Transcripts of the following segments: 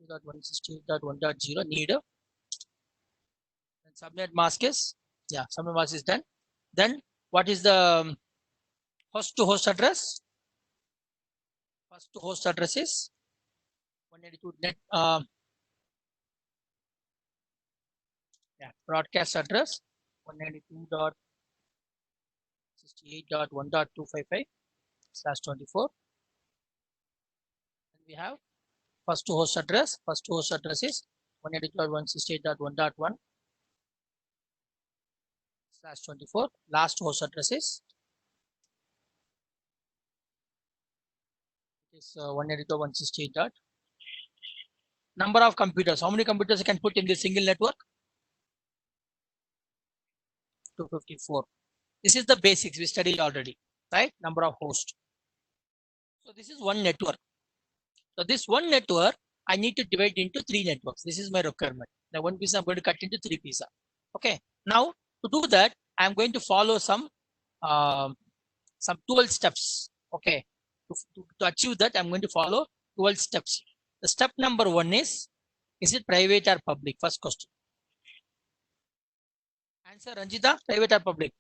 192.168.1.0 need. And subnet mask is, subnet mask is done. Then what is the host to host address? Host to host address is 192 net. Broadcast address 192.68.1.255/24. And we have first host address. First host address is 192.168.1.1/24. Last host address is 192.168. Number of computers. How many computers you can put in this single network? 254. This is the basics we studied already, right? Number of hosts. So this is one network. So this one network, I need to divide into 3 networks. This is my requirement. The one piece I'm going to cut into 3 pieces. Okay. Now to do that, I'm going to follow some 12 steps. Okay. To achieve that, I'm going to follow 12 steps. The step number 1 is it private or public? First question. Answer, Ranjita, private or public?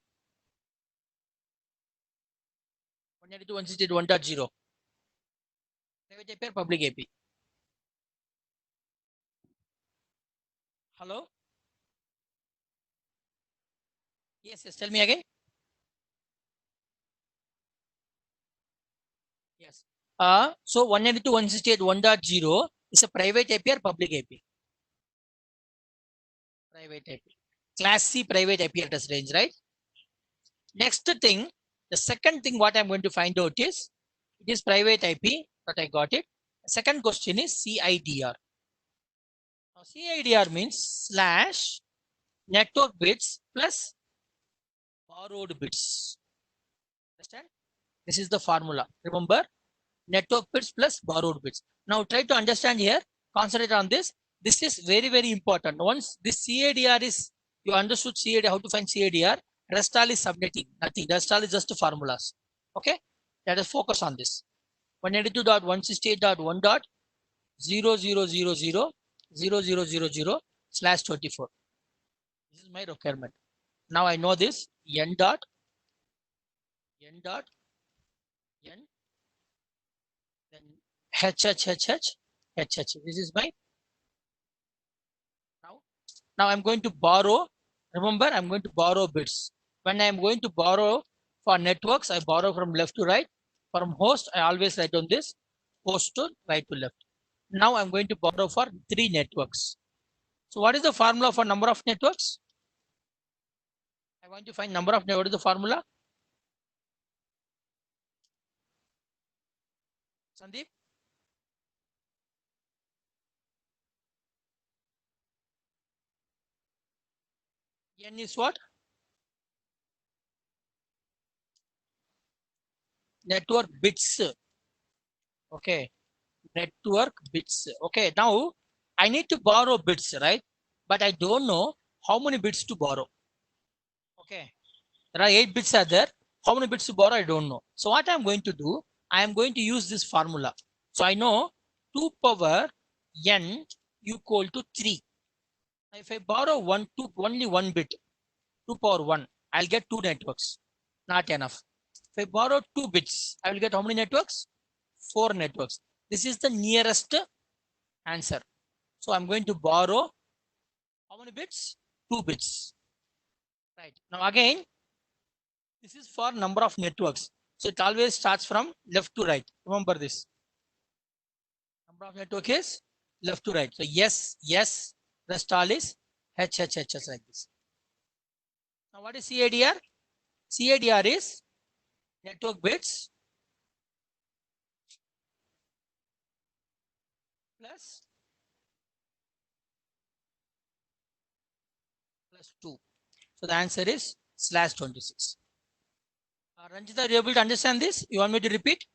192.168.1.0. Private API or public API? Hello? Yes, tell me again. Yes. So 192.168.1.0 is a private API or public API? Private API. Class C private API address range, right? Next thing, the second thing what I'm going to find out is, it is private IP, but I got it. The second question is CIDR. Now CIDR means slash network bits plus borrowed bits. Understand? This is the formula. Remember, network bits plus borrowed bits. Now try to understand here, concentrate on this. This is very, very important. Once this CIDR is, you understood CIDR, how to find CIDR, rest all is subnetting, nothing. Rest all is just formulas. Okay, let us focus on this. 192.168.1.00000/24. This is my requirement. Now I know this n dot n then HHHH. This is my now I'm going to borrow. Remember, I'm going to borrow bits. When I'm going to borrow for networks, I borrow from left to right. From host, I always write on this host to right to left. Now I'm going to borrow for 3 networks. So what is the formula for number of networks? I want to find number of networks. What is the formula? Sandeep? N is what? Network bits. Okay. Network bits. Okay. Now I need to borrow bits, right? But I don't know how many bits to borrow. Okay. There are 8 bits are there. How many bits to borrow? I don't know. So what I'm going to do, I am going to use this formula. So I know 2 power n equal to 3. If I borrow only 1 bit, 2 power 1, I'll get 2 networks. Not enough. If I borrow 2 bits, I will get how many networks? 4 networks. This is the nearest answer. So I'm going to borrow how many bits? 2 bits. Right. Now again, this is for number of networks. So it always starts from left to right. Remember this. Number of network is left to right. So yes, rest all is H like this. Now what is CIDR? CIDR is network bits plus 2. So the answer is /26. Ranjita, are you able to understand this? You want me to repeat?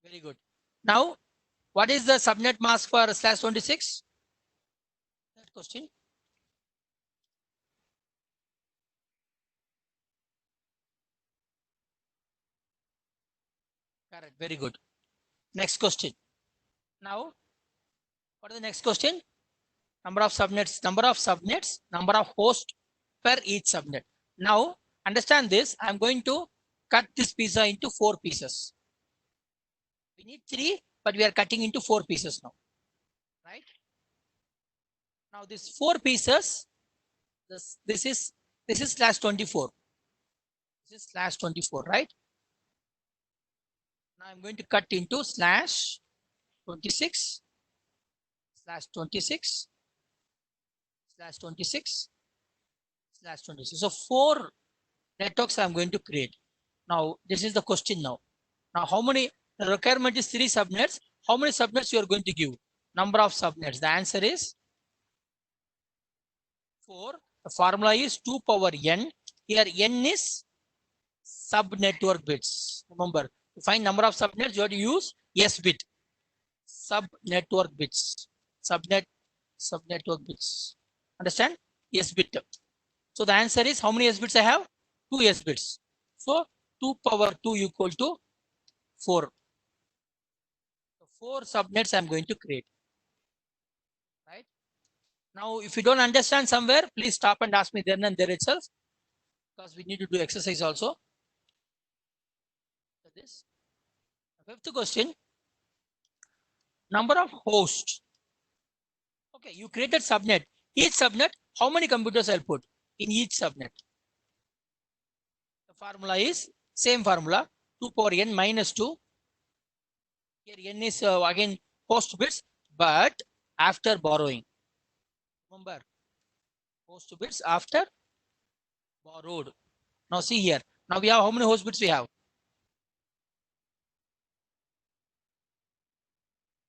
Very good. Now, what is the subnet mask for /26? That question. Correct. Very good. Next question. Now, what is the next question? Number of subnets, number of hosts per each subnet. Now, understand this. I'm going to cut this pizza into 4 pieces. We need 3, but we are cutting into 4 pieces now. Right? Now, this 4 pieces, this is slash 24. This is slash 24, right? Now I'm going to cut into slash 26, slash 26, slash 26, slash 26. So 4 networks I'm going to create. Now this is the question now. Now how many, the requirement is 3 subnets. How many subnets you are going to give? Number of subnets. The answer is 4. The formula is 2 power n. Here n is sub-network bits. Remember, to find number of subnets, you have to use S bit. Sub-network bits. Sub-network bits. Understand? S bit. So the answer is, how many S bits I have? 2 S bits. So 2 power 2 equal to 4. So 4 subnets I'm going to create. Right? Now, if you don't understand somewhere, please stop and ask me then and there itself, because we need to do exercise also. So this. Fifth question. Number of hosts. Okay, you created subnet. Each subnet, how many computers I'll put in each subnet? The formula is same formula, 2 power n minus 2. Here n is again host bits, but after borrowing. Remember, host bits after borrowed. Now see here. Now we have how many host bits we have?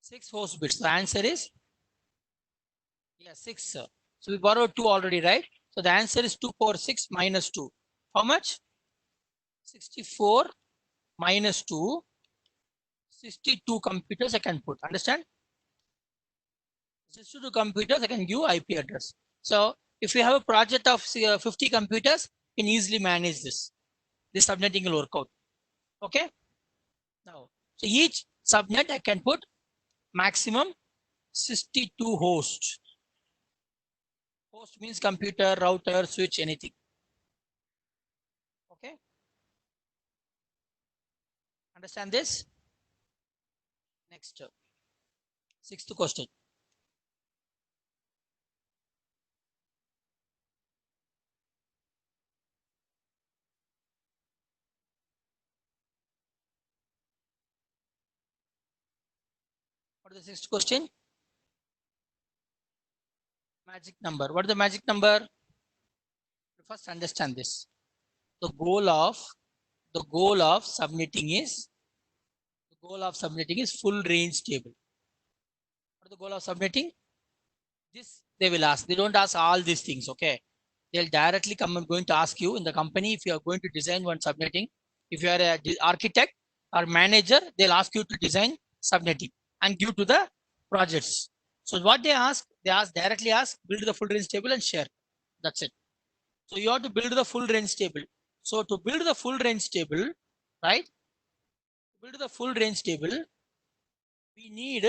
6 host bits. The answer is 6. So we borrowed 2 already, right? So the answer is 2 power 6 minus 2. How much? 64 minus 2. 62 computers I can put. Understand? 62 computers I can give IP address. So if you have a project of 50 computers, you can easily manage this. This subnetting will work out. Okay. Now, so each subnet I can put maximum 62 hosts. Host means computer, router, switch, anything. Okay. Understand this? Next, 6th question. What is the 6th question? Magic number. What is the magic number? First understand this. The goal of subnetting is full range table. What is the goal of subnetting? This they will ask. They don't ask all these things. Okay. They'll directly come and going to ask you in the company if you are going to design one subnetting. If you are an architect or manager, they'll ask you to design subnetting and give to the projects. So what they ask directly ask, build the full range table and share. That's it. So you have to build the full range table. So to build the full range table, right? To build the full range table, we need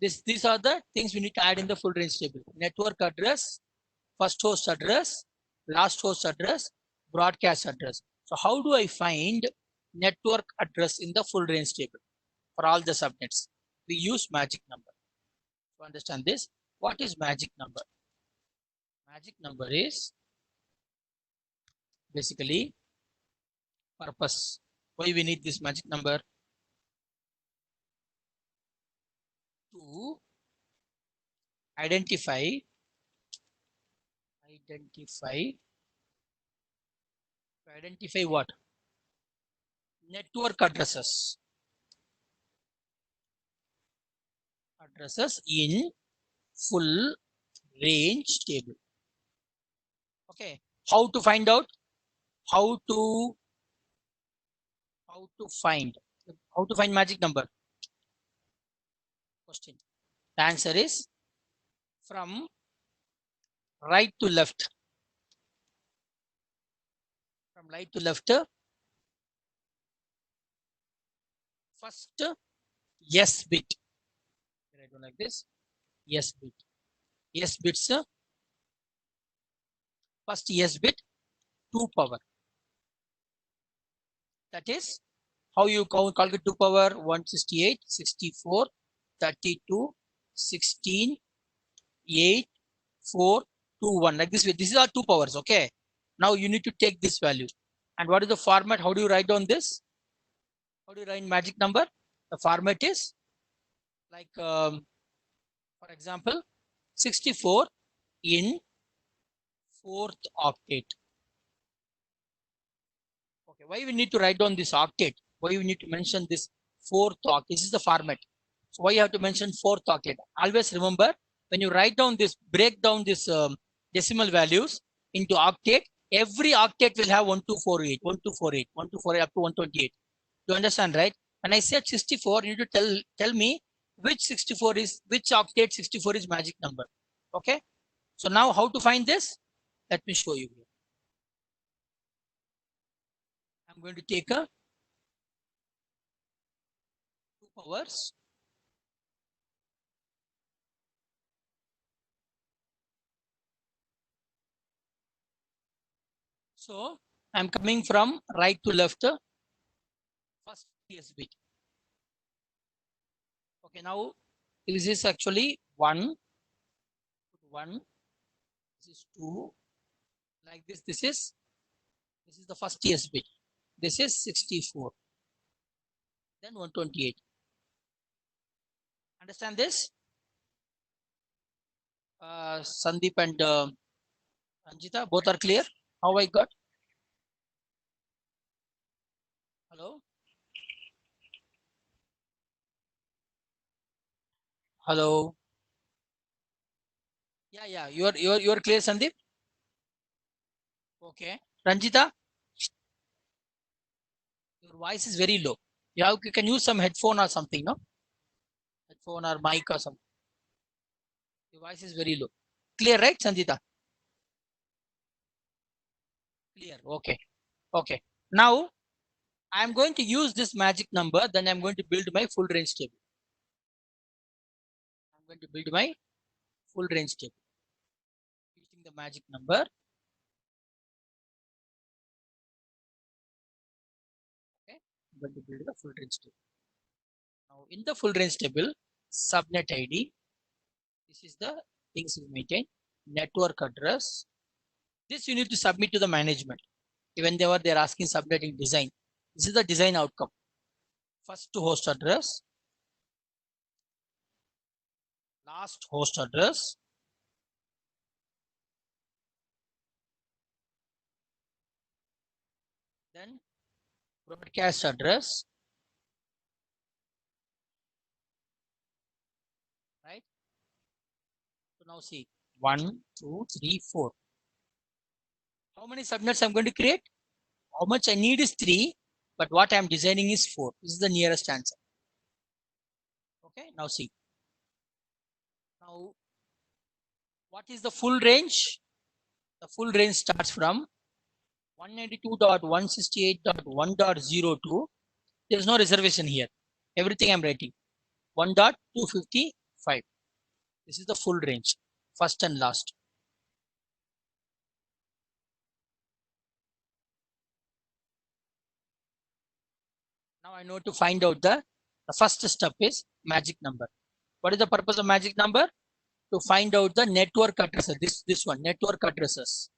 this. These are the things we need to add in the full range table: network address, first host address, last host address, broadcast address. So how do I find network address in the full range table for all the subnets? We use magic number. To understand this, what is magic number? Magic number is basically purpose. Why we need this magic number? To identify what? Network addresses in full range table. Okay, how to find out? How to find magic number? Question. The answer is from right to left. From right to left, first yes bit. Write down like this. Yes bit. Yes bits. First yes bit 2 power. That is how you calculate 2 power 168, 64, 32, 16, 8, 4, 2, 1. Like this way. This is our 2 powers. Okay. Now you need to take this value. And what is the format? How do you write down this? How do you write magic number? The format is like, for example, 64 in 4th octet. Okay, why we need to write down this octet? Why we need to mention this 4th octet? This is the format. So why you have to mention 4th octet? Always remember, when you write down this, break down this decimal values into octet, every octet will have 1248, 1248, 1248 up to 128. You understand, right? When I said 64, you need to tell me which 64 is, which octet 64 is magic number. Okay. So now how to find this? Let me show you. I'm going to take a 2 powers. So I'm coming from right to left. First yes bit. Okay, now this is actually 1, 1, this is 2, like this. This is the first yes bit. This is 64. Then 128. Understand this? Sandeep and Anjita, both are clear? How I got? Hello? Hello? Yeah. You're clear, Sandeep? Okay. Ranjita, your voice is very low. You can use some headphone or something, no? Headphone or mic or something. Your voice is very low. Clear, right, Sanjita? Clear. Okay. Okay. Now I'm going to use this magic number. Then I'm going to build my full range table. I'm going to build my full range table using the magic number. Okay. I'm going to build the full range table. Now in the full range table, subnet ID. This is the things we maintain. Network address. This you need to submit to the management. Even they're asking subnetting design. This is the design outcome. First host address, last host address, then broadcast address, right? So now see 1, 2, 3, 4. How many subnets I'm going to create? How much I need is 3, but what I'm designing is 4. This is the nearest answer. Okay, now see. Now, what is the full range? The full range starts from 192.168.1.02. There is no reservation here. Everything I'm writing. 1.255. This is the full range. First and last. Now I know to find out the first step is magic number. What is the purpose of magic number? To find out the network addresses. This one, network addresses.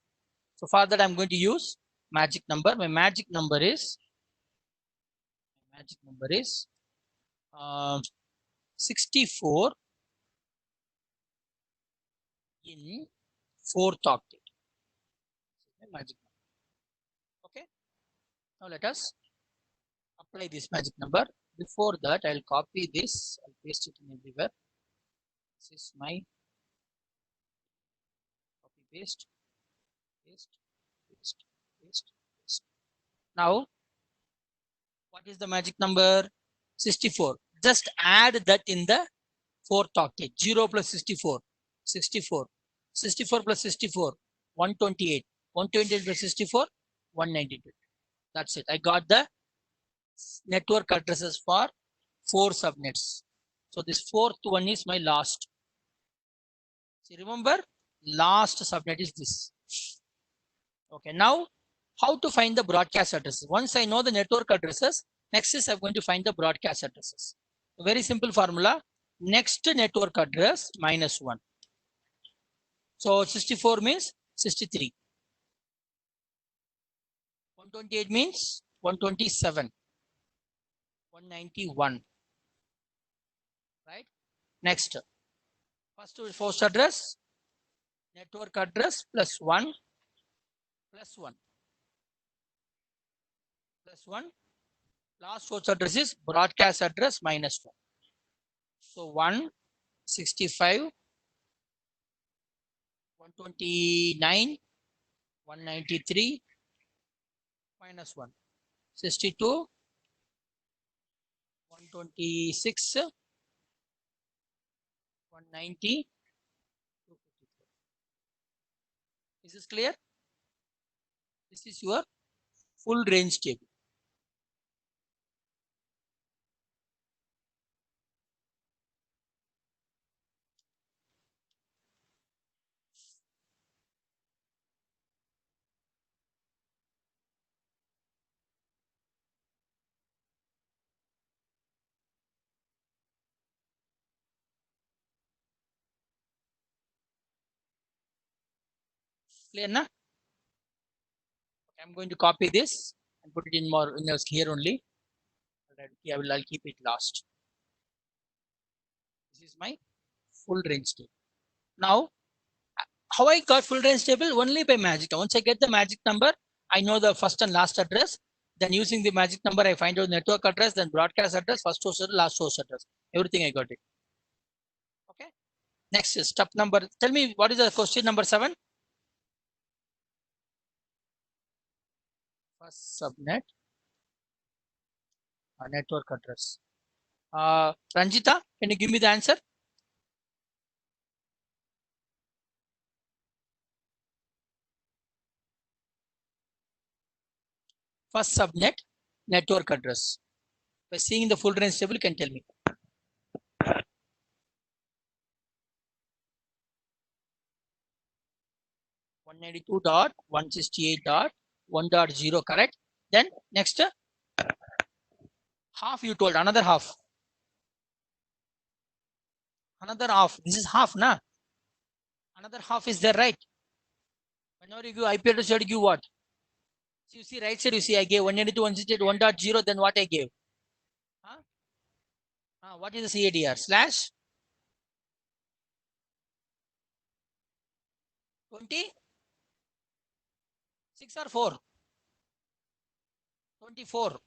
So for that, I'm going to use magic number. My magic number is 64 in 4th octet. Magic number. Okay. Now let us apply this magic number. Before that, I'll copy this. I'll paste it in everywhere. This is my copy paste. Now, what is the magic number? 64. Just add that in the 4th octet. 0 plus 64. 64. 64 plus 64. 128. 128 plus 64. 192. That's it. I got the network addresses for 4 subnets. So this fourth one is my last. See, remember, last subnet is this. Okay, now how to find the broadcast addresses? Once I know the network addresses, next is I'm going to find the broadcast addresses. A very simple formula. Next network address minus 1. So 64 means 63. 128 means 127. 191. Right? Next. First address, network address plus 1 plus 1 plus 1. Last source address is broadcast address minus 1. So 165, 129, 193 minus 1. 62, 126, 190, 254. Is this clear? This is your full range table. Clear na? Okay, I'm going to copy this and put it in more in here only. I'll keep it last. This is my full range table. Now, how I got full range table? Only by magic. Once I get the magic number, I know the first and last address. Then using the magic number, I find out network address, then broadcast address, first source address, last source address. Everything I got it. Okay. Next is step number. Tell me what is the question number 7? First subnet, network address. Ranjita, can you give me the answer? First subnet, network address. By seeing the full range table, you can tell me. .192.168.1.0, correct? Then next, half you told, another half. Another half. This is half, na? Another half is there, right? Whenever you give IP address, you have to give what? So you see right side, you see I gave 192.168.1.0, then what I gave? Huh? What is the CADR? Slash 20? 6 or 4? 24.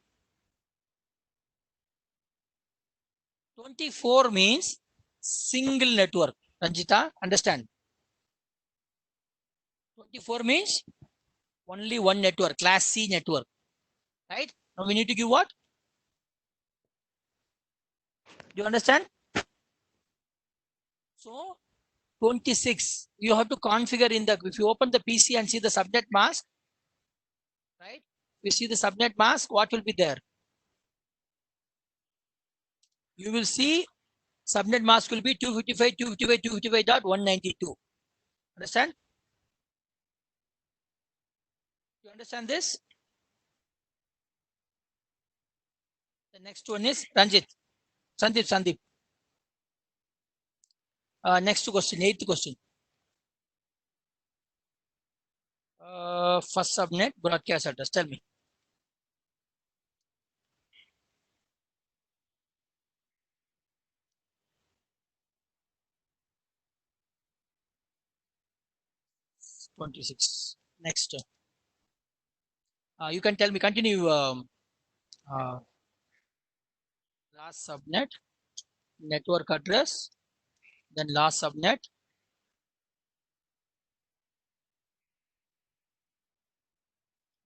24 means single network. Ranjita, understand? 24 means only one network, class C network. Right? Now we need to give what? Do you understand? So 26, you have to configure in the, if you open the PC and see the subnet mask, right? You see the subnet mask, what will be there? You will see subnet mask will be 255.255.255.192. Understand? You understand this? The next one is Ranjit. Sandeep. Next question, 8th question. First subnet, broadcast address. Tell me. .26. Next. You can tell me, continue. Last subnet, network address, then last subnet.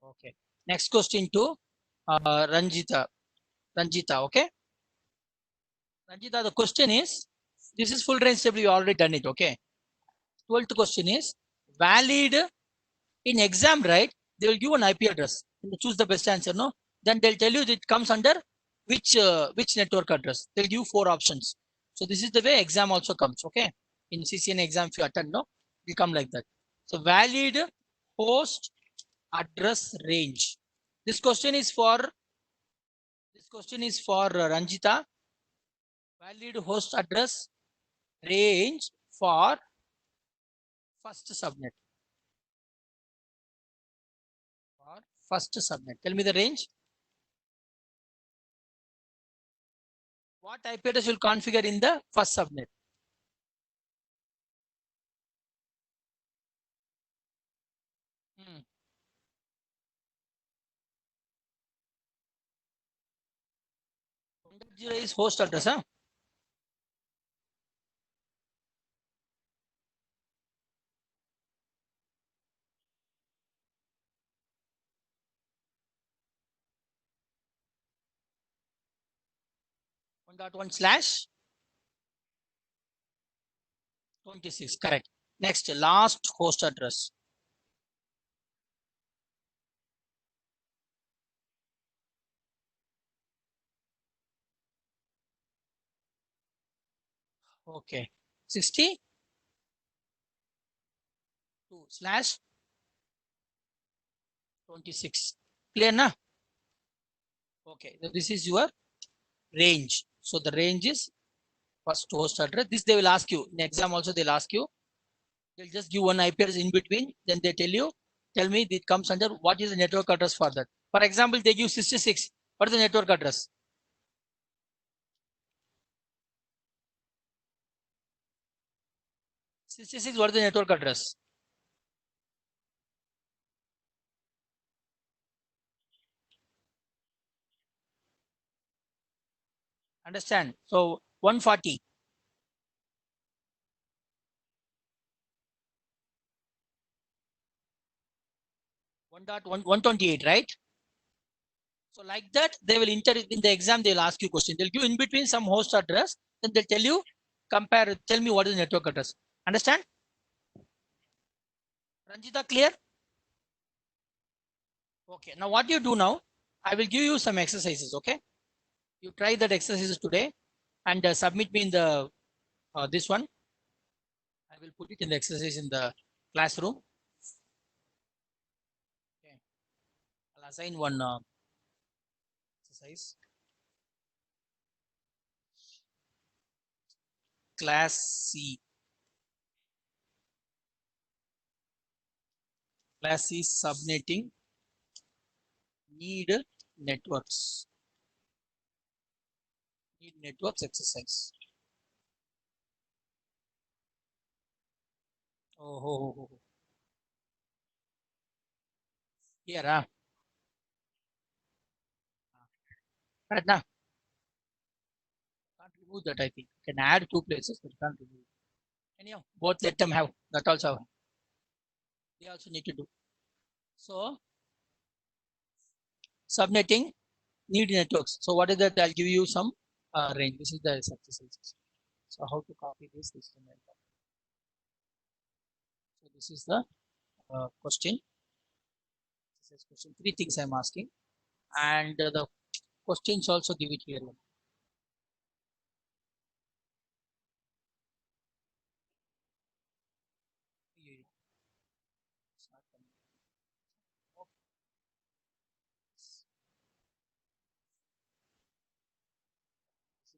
Okay. Next question to Ranjita, okay? Ranjita, the question is, this is full range table, you already done it, okay? 12th question is, valid in exam, right? They will give an IP address and choose the best answer, no? Then they'll tell you that it comes under which network address. They'll give 4 options. So this is the way exam also comes. Okay, in CCN exam if you attend, no, it will come like that. So valid host address range. This question is for Ranjita. Valid host address range for first subnet. For first subnet. Tell me the range. What IP address will configure in the first subnet? Hmm. 1.0 is host address, huh? .1 slash 26. Correct. Next, last host address. Okay. 62 slash 26. Clear na? Okay. So this is your range. So the range is first host address. This they will ask you in exam also. They'll ask you. They'll just give one IP address in between. Then they tell you, tell me it comes under what is the network address for that. For example, they give 66. What is the network address? 66. What is the network address? Understand? So 140. 1.128, right? So like that, they will enter in the exam. They'll ask you question. They'll give in between some host address. Then they'll tell you, compare. Tell me what is the network address. Understand? Ranjita, clear? Okay. Now what you do now? I will give you some exercises. Okay. You try that exercises today and submit me in the this one. I will put it in the exercise in the classroom. Okay. I'll assign one exercise. Class C. Class C subnetting need networks. Need networks exercise. Oh, oh, oh, oh. Here, right now. Can't remove that, I think. Can add 2 places, but can't remove it. Anyhow, both let them have. That also they also need to do. So subnetting need networks. So what is that? I'll give you some range. This is the exercises. So how to copy this? So this is the question. This is question. 3 things I'm asking, and the questions also give it here.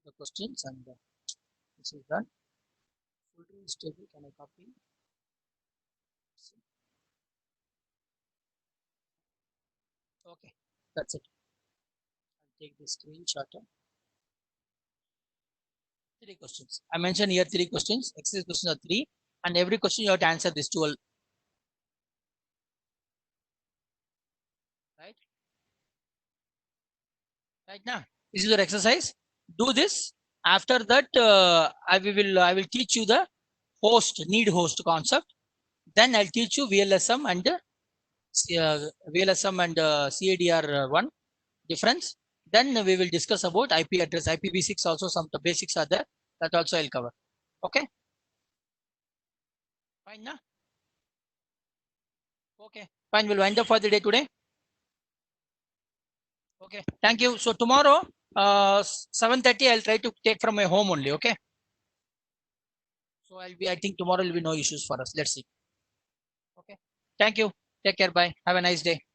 The questions and this is done. Folder is stable. Can I copy? Okay, that's it. I'll take the screenshot. 3 questions. I mentioned here 3 questions. Exercise questions are 3, and every question you have to answer this 12. Right? Right now, this is your exercise. Do this. After that, I will teach you the need host concept. Then I'll teach you VLSM and CADR1 difference. Then we will discuss about IP address, IPv6 also. Some the basics are there. That also I'll cover. Okay. Fine, na? Okay. Fine. We'll wind up for the day today. Okay. Thank you. So tomorrow 7:30 I'll try to take from my home only. Okay. So I think tomorrow will be no issues for us. Let's see. Okay. Thank you. Take care. Bye. Have a nice day.